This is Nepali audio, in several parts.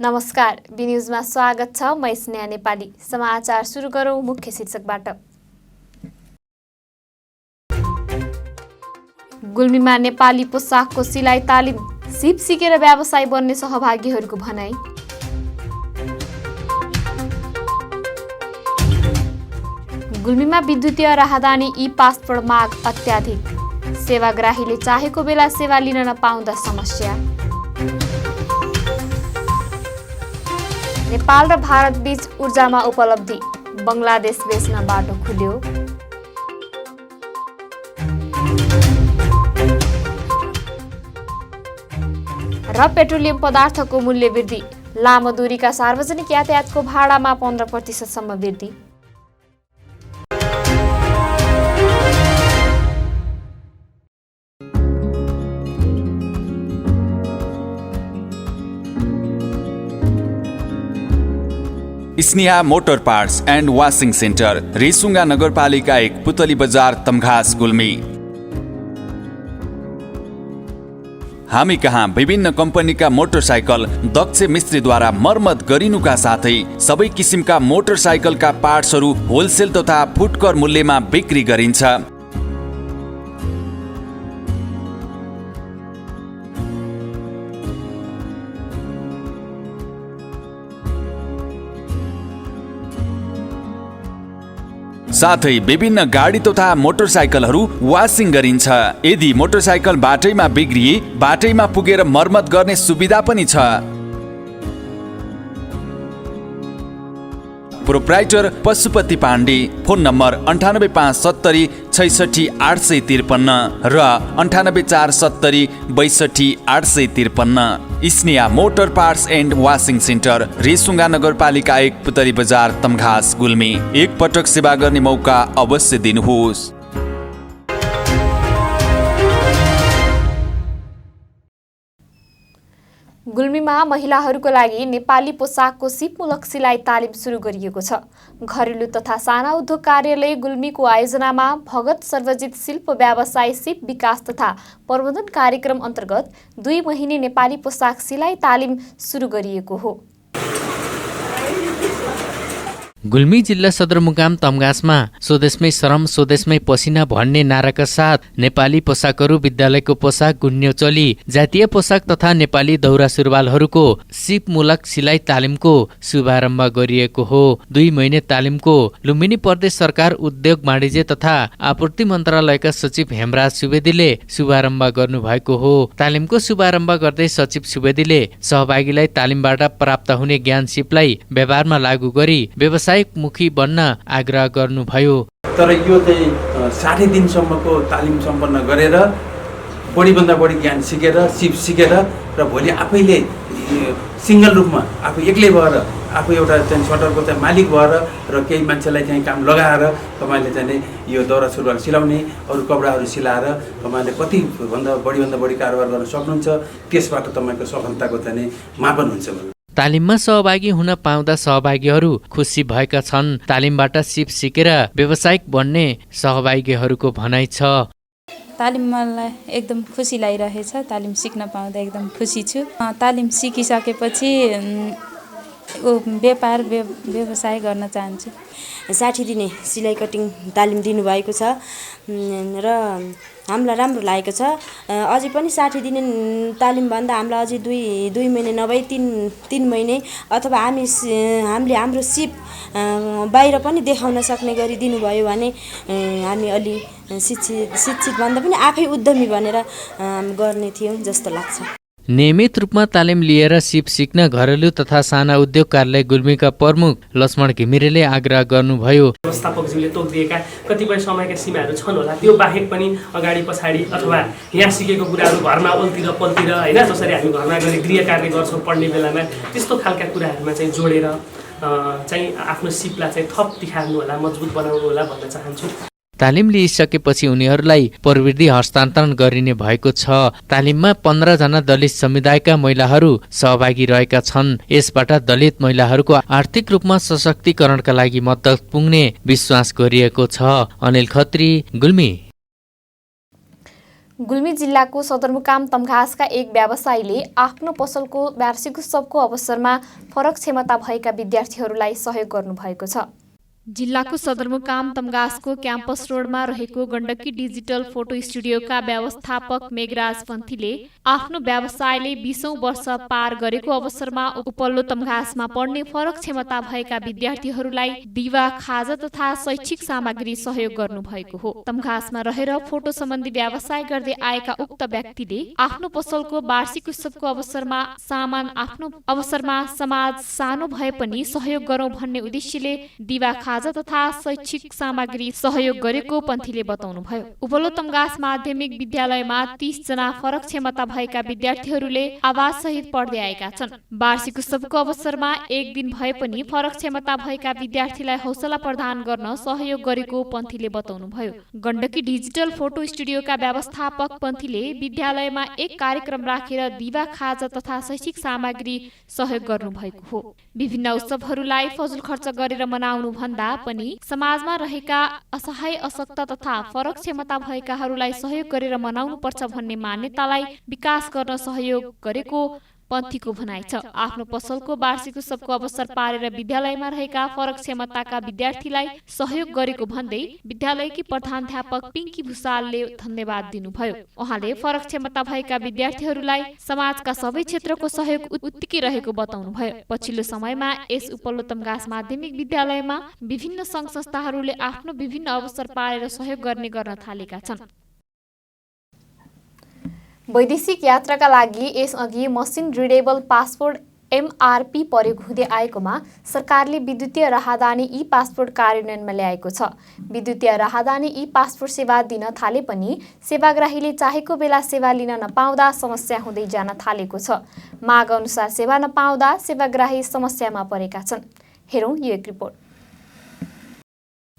नमस्कार, बी न्यूजमा स्वागत छ। म स्नेहा नेपाली। समाचार सुरु गरौँ मुख्य शीर्षकबाट। गुल्मीमा नेपाली पोसाकको सिलाइ तालिम, सिप सिकेर व्यवसाय बन्ने सहभागीहरूको भनाई। गुल्मीमा विद्युतीय राहदानी ई पासपोर्ट माग अत्याधिक, सेवाग्राहीले चाहेको बेला सेवा लिन नपाउँदा समस्या। नेपाल र भारत बीच ऊर्जामा उपलब्धि, बङ्गलादेश बेच्न बाटो खुल्यो। र पेट्रोलियम पदार्थको मूल्य वृद्धि, लामो दूरीका सार्वजनिक यातायातको भाडामा 15% वृद्धि। Sneha motor parts and washing centre, Resunga नगरपालिका 1, पुतली बजार, तमघास, गुल्मी। हामी कहाँ विभिन्न कम्पनीका मोटरसाइकल दक्ष मिस्त्रीद्वारा मर्मत गरिनुका साथै सबै किसिमका मोटरसाइकलका पार्ट्सहरू होलसेल तथा फुटकर मूल्यमा बिक्री गरिन्छ। साथै विभिन्न गाडी तथा मोटरसाइकलहरू वासिङ गरिन्छ। यदि मोटरसाइकल बाटैमा बिग्रिए बाटैमा पुगेर मर्मत गर्ने सुविधा पनि छ। Proprietor Pashupati Pandey, phone number 98570 66 853 र 98470 62 853। Sneha motor parts and washing centre, Resunga नगरपालिका 1, पुतली बजार, तमघास, गुल्मी। एक पटक सेवा गर्ने मौका अवश्य दिनुहोस्। गुल्मीमा महिलाहरूको लागि नेपाली पोसाकको सिपमूलक सिलाइ तालिम सुरु गरिएको छ। घरेलु तथा साना उद्योग कार्यालय गुल्मीको आयोजनामा भगत सर्वजित शिल्प व्यवसाय सिप विकास तथा प्रबन्धन कार्यक्रम अन्तर्गत 2 महिने नेपाली पोसाक सिलाइ तालिम सुरु गरिएको हो। गुल्मी जिल्ला सदरमुकाम तमघासमा स्वदेशमै श्रम स्वदेशमै पसिना भन्ने नाराका साथ नेपाली पोसाकहरू, विद्यालयको पोसाक, गुन्यो चोली, जातीय पोसाक तथा नेपाली दौरा सुरुवालहरूको सिपमूलक सिलाइ तालिमको शुभारम्भ गरिएको हो। 2 महिने तालिमको लुम्बिनी प्रदेश सरकार उद्योग वाणिज्य तथा आपूर्ति मन्त्रालयका सचिव हेमराज सुवेदीले शुभारम्भ गर्नुभएको हो। तालिमको शुभारम्भ गर्दै सचिव सुवेदीले सहभागीलाई तालिमबाट प्राप्त हुने ज्ञान सिपलाई व्यवहारमा लागू गरी व्यवसाय मुखी बन्न आग्रह गर्नुभयो। तर यो चाहिँ 60 दिनसम्मको तालिम सम्पन्न गरेर बढीभन्दा बढी ज्ञान सिकेर सिप सिकेर र भोलि आफैले सिङ्गल रूपमा आफू एक्लै भएर आफू एउटा चाहिँ सटरको चाहिँ मालिक भएर र केही मान्छेलाई चाहिँ काम लगाएर तपाईँले चाहिँ यो दौरा सुरुवाल सिलाउने, अरू कपडाहरू सिलाएर तपाईँले कतिभन्दा बढी कारोबार गर्न सक्नुहुन्छ। त्यसबाट तपाईँको सफलताको चाहिँ मापन हुन्छ। तालिममा सहभागी हुन पाउँदा सहभागीहरू खुसी भएका छन्। तालिमबाट सिप सिकेर व्यावसायिक बन्ने सहभागीहरूको भनाइ छ। तालिम मलाई एकदम खुसी लागिरहेछ। तालिम सिक्न पाउँदा एकदम खुसी छु। तालिम सिकिसकेपछि व्यापार व्यवसाय गर्न चाहन्छु। 60 दिने सिलाइ कटिङ तालिम दिनुभएको छ र हामीलाई राम्रो लागेको छ। अझै पनि 60 दिने तालिम भन्दा हामीलाई अझै 2 महिने नभई 3 महिने अथवा हामीले हाम्रो सिप बाहिर पनि देखाउन सक्ने गरी दिनुभयो भने हामी अलि शिक्षित भन्दा पनि आफै उद्यमी बनेर गर्ने थियौँ जस्तो लाग्छ। नियमित रूपमा तालिम लिएर सिप सिक्न घरेलु तथा साना उद्योग कार्यालय गुल्मीका प्रमुख लक्ष्मण घिमिरेले आग्रह गर्नुभयो। व्यवस्थापकज्यूले तोकिदिएका कतिपय समयका सीमाहरू छन् होला, त्यो बाहेक पनि अगाडि पछाडि अथवा यहाँ सिकेको कुराहरू घरमा ओल्तिर पल्तिर होइन, जसरी हामी घरमा गएर गृह कार्य गर्छौँ पढ्ने बेलामा, त्यस्तो खालका कुराहरूमा चाहिँ जोडेर चाहिँ आफ्नो सिपलाई चाहिँ थप तिखार्नु होला, मजबुत बनाउनु होला भन्न चाहन्छु। तालिम लिइसकेपछि उनीहरूलाई प्रविधि हस्तान्तरण गरिने भएको छ। तालिममा 15 जना दलित समुदायका महिलाहरू सहभागी रहेका छन्। यसबाट दलित महिलाहरूको आर्थिक रूपमा सशक्तिकरणका लागि मद्दत पुग्ने विश्वास गरिएको छ। अनिल खत्री, गुल्मी। गुल्मी जिल्लाको सदरमुकाम तमघासका एक व्यवसायीले आफ्नो पसलको वार्षिकोत्सवको अवसरमा फरक क्षमता भएका विद्यार्थीहरूलाई सहयोग गर्नुभएको छ। जिल्लाको सदरमुकाम तमघासको क्याम्पस रोडमा रहेको गण्डकी डिजिटल फोटो स्टुडियोका व्यवस्थापक मेघराज पन्थीले आफ्नो व्यवसायले 20औं वर्ष पार गरेको अवसरमा उपल्लो तमघासमा पढ्ने फरक क्षमता भएका विद्यार्थीहरूलाई दिवा, खाजा तथा शैक्षिक सामग्री सहयोग गर्नुभएको हो। तमघासमा रहेर फोटो सम्बन्धी व्यवसाय गर्दै आएका उक्त व्यक्तिले आफ्नो पसलको वार्षिक उत्सवको अवसरमा समाज सानो भए पनि सहयोग गरौं भन्ने उद्देश्यले दिवा, खाजा तथा शैक्षिक सामग्री सहयोग गरेको पन्थीले बताउनुभयो। उपल्लो तमघास माध्यमिक विद्यालयमा 30 जना फरक क्षमता भएका विद्यार्थीहरूले आवाज सहित पढ्दै आएका छन्। वार्षिक उत्सवको अवसरमा एक दिन भए पनि फरक क्षमता भएका विद्यार्थीलाई हौसला प्रदान गर्न सहयोग गरेको पन्थीले बताउनुभयो। गण्डकी डिजिटल फोटो स्टुडियोका व्यवस्थापक पन्थीले विद्यालयमा एक कार्यक्रम राखेर दिवा, खाजा तथा शैक्षिक सामग्री सहयोग गर्नुभएको हो। विभिन्न उत्सवहरूलाई फजुल खर्च गरेर मनाउनु भन्दा पनि समाजमा रहेका असहाय, अशक्त तथा फरक क्षमता भएकाहरूलाई सहयोग गरेर मनाउनु पर्छ भन्ने मान्यतालाई विकास गर्न सहयोग गरेको पन्थीको भनाइ छ। आफ्नो पसलको वार्षिक उत्सवको अवसर पारेर विद्यालयमा रहेका फरक क्षमताका विद्यार्थीलाई सहयोग गरेको भन्दै विद्यालयकी प्रधानाध्यापक पिङ्की भुसालले धन्यवाद दिनुभयो। उहाँले फरक क्षमता भएका विद्यार्थीहरूलाई समाजका सबै क्षेत्रको सहयोग उत्तिकै रहेको बताउनुभयो। पछिल्लो समयमा यस उपल्लो तमघास माध्यमिक विद्यालयमा विभिन्न सङ्घ संस्थाहरूले आफ्नो विभिन्न अवसर पारेर सहयोग गर्न थालेका छन्। वैदेशिक यात्राका लागि यसअघि मसिन रिडेबल पासपोर्ट MRP प्रयोग हुँदै आएकोमा सरकारले विद्युतीय राहदानी ई पासपोर्ट कार्यान्वयनमा ल्याएको छ। विद्युतीय राहदानी ई पासपोर्ट सेवा दिन थाले पनि सेवाग्राहीले चाहेको बेला सेवा लिन नपाउँदा समस्या हुँदै जान थालेको छ। माग अनुसार सेवा नपाउँदा सेवाग्राही समस्यामा परेका छन्। हेरौँ यो एक रिपोर्ट।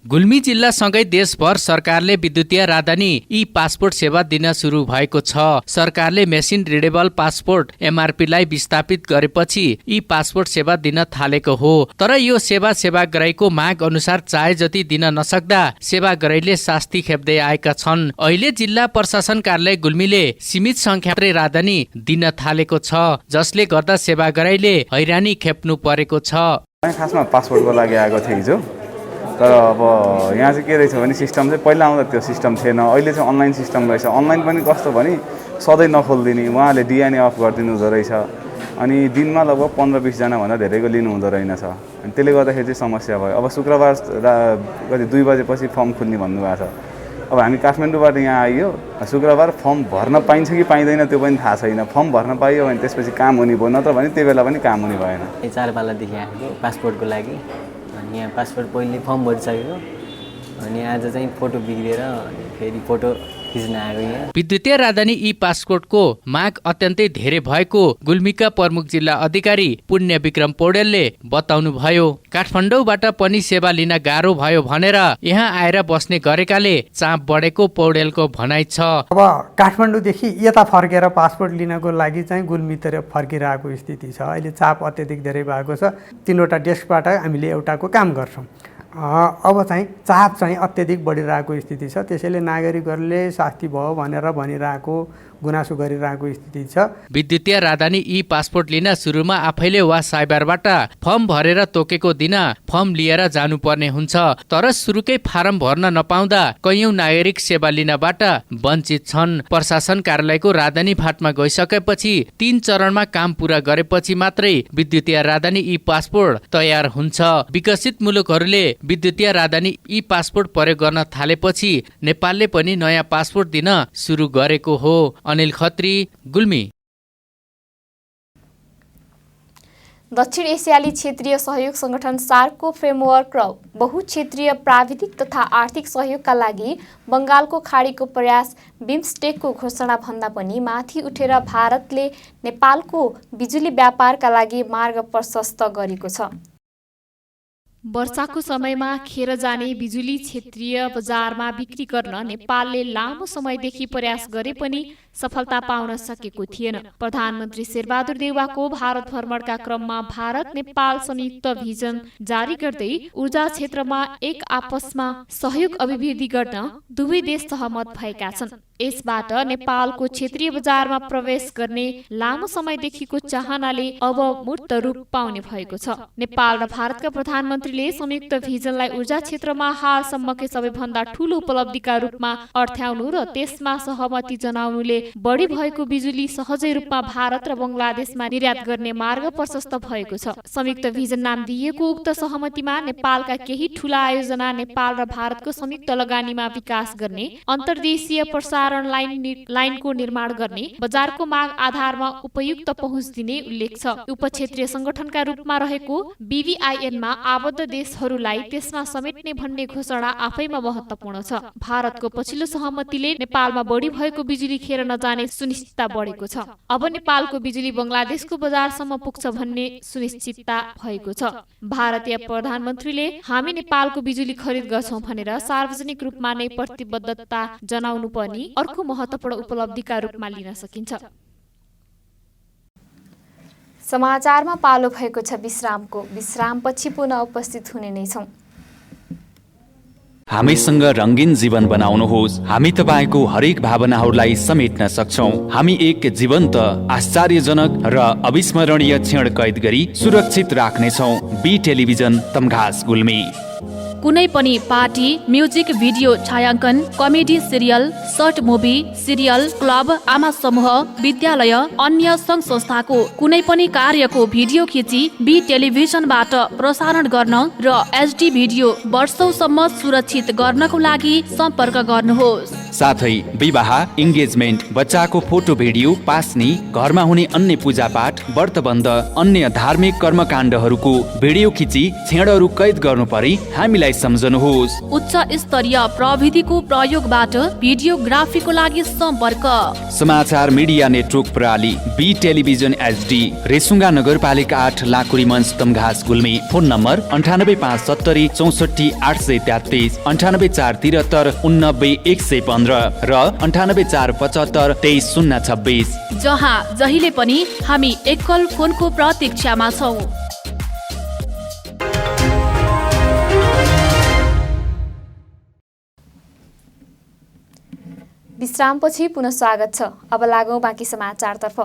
गुल्मी जिल्लासँगै देशभर सरकारले विद्युतीय राहदानी ई पासपोर्ट सेवा दिन सुरु भएको छ। सरकारले मेसिन रिडेबल पासपोर्ट MRP लाई विस्थापित गरेपछि ई पासपोर्ट सेवा दिन थालेको हो। तर यो सेवाग्राहीको माग अनुसार चाहे जति दिन नसक्दा सेवाग्राहीले शास्ति खेप्दै आएका छन्। अहिले जिल्ला प्रशासन कार्यालय गुल्मीले सीमित संख्यामा राहदानी दिन थालेको छ, जसले गर्दा सेवाग्राहीले हैरानी खेप्नु परेको छ। खासमा पासपोर्टको लागि आएको थिएँ हिजो, तर अब यहाँ चाहिँ के रहेछ भने सिस्टम चाहिँ पहिला आउँदा त्यो सिस्टम थिएन, अहिले चाहिँ अनलाइन सिस्टम रहेछ। अनलाइन पनि कस्तो भने सधैँ नखोलिदिने, उहाँले DNA अफ गरिदिनु हुँदो रहेछ। अनि दिनमा लगभग 15-20 जनाभन्दा धेरैको लिनु हुँदो रहेनछ। अनि त्यसले गर्दाखेरि चाहिँ समस्या भयो। अब शुक्रबार कति 2 बजेपछि फर्म खुल्ने भन्नुभएको छ। अब हामी काठमाडौँबाट यहाँ आइयो, शुक्रबार फर्म भर्न पाइन्छ कि पाइँदैन त्यो पनि थाहा छैन। फर्म भर्न पाइयो भने त्यसपछि काम हुने भयो, नत्र भने त्यो बेला पनि काम हुने भएन। 4 पालादेखि आएको पासपोर्टको लागि, अनि यहाँ पासपोर्ट पहिले फर्म भरिसकेको, अनि आज चाहिँ फोटो बिग्रिएर फेरि फोटो खिच्न आएको यहाँ। विद्युतीय राहदानी ई पासपोर्टको माग अत्यन्तै धेरै भएको गुल्मीका प्रमुख जिल्ला अधिकारी पुण्य विक्रम पौडेलले बताउनुभयो। काठमाडौँबाट पनि सेवा लिन गाह्रो भयो भनेर यहाँ आएर बस्ने गरेकाले चाप बढेको पौडेलको भनाइ छ। अब काठमाडौँदेखि यता फर्केर पासपोर्ट लिनको लागि चाहिँ गुल्मीतिर फर्किरहेको स्थिति छ। अहिले चाप अत्यधिक धेरै भएको छ। 3वटा डेस्कबाट हामीले एउटाको काम गर्छौँ। अब चाहिँ चाप चाहिँ अत्यधिक बढिरहेको स्थिति छ। त्यसैले नागरिकहरूले शास्ति भयो भनेर भनिरहेको, गुनासो गरिरहेको स्थिति छ। विद्युतीय राहदानी ई पासपोर्ट लिन सुरुमा आफैले वा साइबरबाट फर्म भरेर तोकेको दिन फर्म लिएर जानुपर्ने हुन्छ। तर सुरुकै फारम भर्न नपाउँदा कैयौं नागरिक सेवा लिनबाट वञ्चित छन्। प्रशासन कार्यालयको राहदानी फाँटमा गइसकेपछि 3 चरणमा काम पूरा गरेपछि मात्रै विद्युतीय राहदानी ई पासपोर्ट तयार हुन्छ। विकसित मुलुकहरूले विद्युतीय राहदानी ई पासपोर्ट प्रयोग गर्न थालेपछि नेपालले पनि नयाँ पासपोर्ट दिन सुरु गरेको हो। अनिल खत्री, गुल्मी। दक्षिण एसियाली क्षेत्रीय सहयोग संगठन सार्कको फ्रेमवर्क र बहुक्षेत्रीय प्राविधिक तथा आर्थिक सहयोगका लागि बंगालको खाडीको प्रयास बिम्स्टेकको घोषणा भन्दा पनि माथि उठेर भारतले नेपालको बिजुली व्यापारका लागि मार्ग प्रशस्त गरेको छ। वर्षाको समयमा खेर जाने बिजुली क्षेत्रीय बजारमा बिक्री गर्न नेपालले लामो समयदेखि प्रयास गरे पनि सफलता पाउन सकेको थिएन। प्रधानमन्त्री शेरबहादुर देउवाको भारत भ्रमणका क्रममा भारत नेपाल संयुक्त भिजन जारी गर्दै ऊर्जा क्षेत्रमा एक आपसमा सहयोग अभिवृद्धि गर्न दुवै देश सहमत भएका छन्। यसबाट नेपालको क्षेत्रीय बजारमा प्रवेश गर्ने लामो समयदेखिको चाहनाले अब मूर्त रूप पाउने भएको छ। नेपाल र भारतका प्रधानमन्त्रीले संयुक्त भिजनलाई ऊर्जा क्षेत्रमा हालसम्मकै सबैभन्दा ठूलो उपलब्धिका रूपमा अर्थ्याउनु र त्यसमा सहमति जनाउनुले बढी भएको बिजुली सहजै रूपमा भारत र बंगलादेशमा निर्यात गर्ने मार्ग प्रशस्त भएको छ। संयुक्त भिजन नाम दिइएको उक्त सहमतिमा नेपालका केही ठूला आयोजना नेपाल र भारतको संयुक्त लगानीमा विकास गर्ने, अन्तर्देशीय प्रसारण लाइनको निर्माण गर्ने, बजारको माग आधारमा उपयुक्त पहुँच दिने उल्लेख छ। उपक्षेत्रीय संगठनका रूपमा रहेको BVIN-मा आबद्ध देशहरूलाई त्यसमा समेट्ने भन्ने घोषणा आफैमा महत्त्वपूर्ण छ। भारतको पछिल्लो सहमतिले नेपालमा बढी भएको बिजुली खेर नजाने सुनिश्चितता बढेको छ। अब नेपालको बिजुली बंगलादेशको बजारसम्म पुग्छ भन्ने सुनिश्चितता भएको छ। भारतीय प्रधानमन्त्रीले हामी नेपालको बिजुली खरिद गर्छौं भनेर सार्वजनिक रूपमा नै प्रतिबद्धता जनाउनु पनि अर्को महत्त्वपूर्ण उपलब्धिका रूपमा लिन सकिन्छ। समाचारमा पालो भएको छ विश्रामको। विश्रामपछि पुनः उपस्थित हुने नै छौं। हामीसँग रंगीन जीवन बनाउनुहोस्। हामी तपाईको हरेक भावनाहरूलाई समेट्न सक्छौं। हामी एक जीवन्त, आश्चर्यजनक र अविस्मरणीय क्षण कैद गरी सुरक्षित राख्नेछौं। B television Tamghas Gulmi. कुनै पनि पार्टी, म्युजिक भिडियो छायाङ्कन, comedy serial, short movie, serial, club, आमा समूह, विद्यालय, अन्य सङ्घ संस्थाको कुनै पनि कार्यको भिडियो खिची बी टेलिभिजनबाट प्रसारण गर्न र HD भिडियो वर्षौसम्म सुरक्षित गर्नको लागि सम्पर्क गर्नुहोस्। साथै विवाह, इन्गेजमेन्ट, बच्चाको फोटो भिडियो, पास्नी, घरमा हुने अन्य पूजापाठ, व्रतबन्ध, अन्य धार्मिक कर्मकाण्डहरूको भिडियो खिची क्षणहरू कैद गर्नु परे हामीलाई सम्झनुहोस्। उच्च स्तरीय प्रविधिको प्रयोगबाट भिडियोग्राफीको लागि सम्पर्क। समाचार मिडिया नेटवर्क प्रणाली बी टेलिभिजन HD, रेसुङ्गा नगरपालिका 8, लाकुरी मञ्च, तमघास गुल्मी। फोन नम्बर 9857 64 833, 98473 89 115 र 98475 23026। जहाँ जहिले पनि हामी एकल फोनको प्रतीक्षामा छौं। विश्रामपछि पुनः स्वागत छ। अब लागौं बाँकी समाचारतर्फ।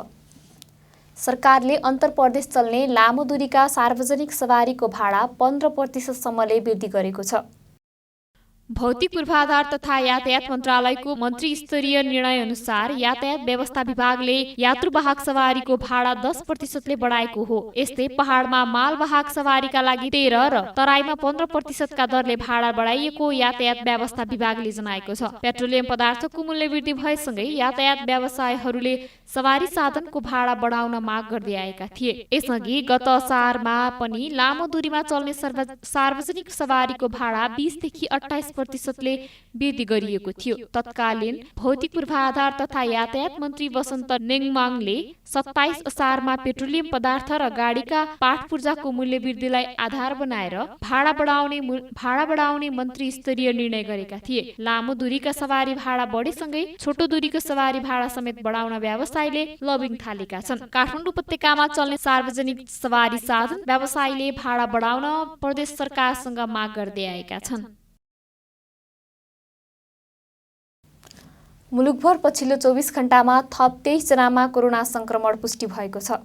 सरकारले अन्तर्प्रदेश चल्ने लामो दूरीका सार्वजनिक सवारीको भाडा 15% वृद्धि गरेको छ। भौतिक पूर्वाधार तथा यातायात मन्त्रालयको मन्त्री स्तरीय निर्णय अनुसार यातायात व्यवस्था विभागले यात्रुवाहक सवारीको भाडा 10% बढाएको हो। यस्तै पहाडमा मालवाहक सवारीका लागि 13 र तराईमा 15% का दरले भाडा बढाइएको यातायात व्यवस्था विभागले जनाएको छ। पेट्रोलियम पदार्थको मूल्य वृद्धि भएसँगै यातायात व्यवसायहरूले सवारी साधनको भाडा बढाउन माग गर्दै आएका थिए। यसअघि गत असारमा पनि लामो दूरीमा चल्ने सार्वजनिक सवारीको भाडा 20 देखि 28% वृद्धि गरिएको थियो। तत्कालीन भौतिक पूर्वाधार तथा यातायात मन्त्री वसन्त नेङमाङले 27 असारमा पेट्रोलियम पदार्थ र गाडीका पाठ पूर्जाको मूल्य वृद्धिलाई आधार बनाएर भाडा बढाउने मन्त्री स्तरीय निर्णय गरेका थिए। लामो दूरीका सवारी भाडा बढेसँगै छोटो दूरीको सवारी भाडा समेत बढाउन व्यवसायले लबिङ थालेका छन्। काठमाडौँ उपत्यकामा चल्ने सार्वजनिक सवारी साधन व्यवसायले भाडा बढाउन प्रदेश सरकारसँग माग गर्दै आएका छन्। मुलुकभर पछिल्लो 24 घण्टामा थप 23 जनामा कोरोना संक्रमण पुष्टि भएको छ।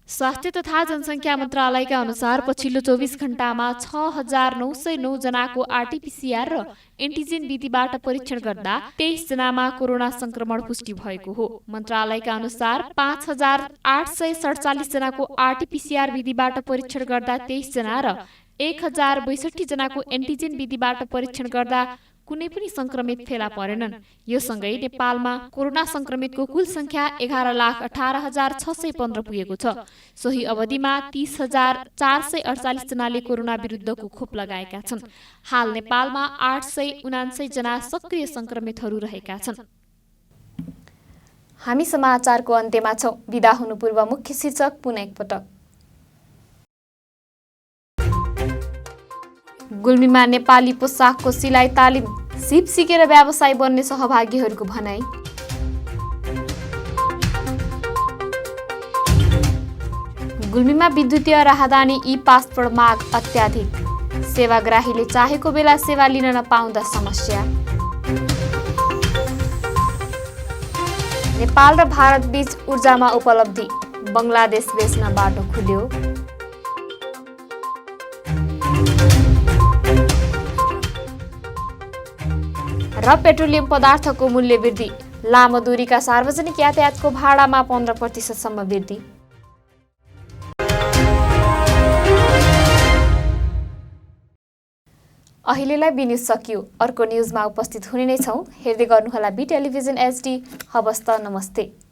स्वास्थ्य तथा जनसङ्ख्या मन्त्रालयका अनुसार पछिल्लो 24 घण्टामा 6909 जनाको RT-PCR र एन्टिजेन विधिबाट परीक्षण गर्दा 23 जनामा कोरोना संक्रमण पुष्टि भएको हो। मन्त्रालयका अनुसार 5847 जनाको RT-PCR विधिबाट परीक्षण गर्दा 23 जना र 1062 जनाको एन्टिजेन विधिबाट परीक्षण गर्दा कुनै पनि संक्रमित फेला परेनन्। यो सँगै नेपालमा कोरोना संक्रमितको कुल संख्या 11,18,615 पुगेको छ। सोही अवधिमा 30,448 जनाले कोरोना विरुद्धको खोप लगाएका छन्। हाल नेपालमा 879 जना सक्रिय संक्रमितहरू रहेका छन्। हामी समाचारको अन्त्यमा छौं। बिदा हुनु पूर्व मुख्य शीर्षक पुनः एकपटक। गुल्मीमा नेपाली पोसाकको सिलाइ तालिम, सिप सिकेर व्यवसाय बन्ने सहभागीहरूको भनाई। गुल्मीमा विद्युतीय राहदानी ई पासपोर्ट माग अत्याधिक, सेवाग्राहीले चाहेको बेला सेवा लिन नपाउँदा समस्या। नेपाल र भारत बीच ऊर्जामा उपलब्धि, बङ्गलादेश बेच्न बाटो खुल्यो। र पेट्रोलियम पदार्थको मूल्य वृद्धि, लामो दूरीका सार्वजनिक यातायातको भाडामा 15% वृद्धि। अहिलेलाई बी न्युज सकियो। अर्को न्युजमा उपस्थित हुने नै छौँ। हेर्दै गर्नुहोला बी टेलिभिजन HD। हवस् त, नमस्ते।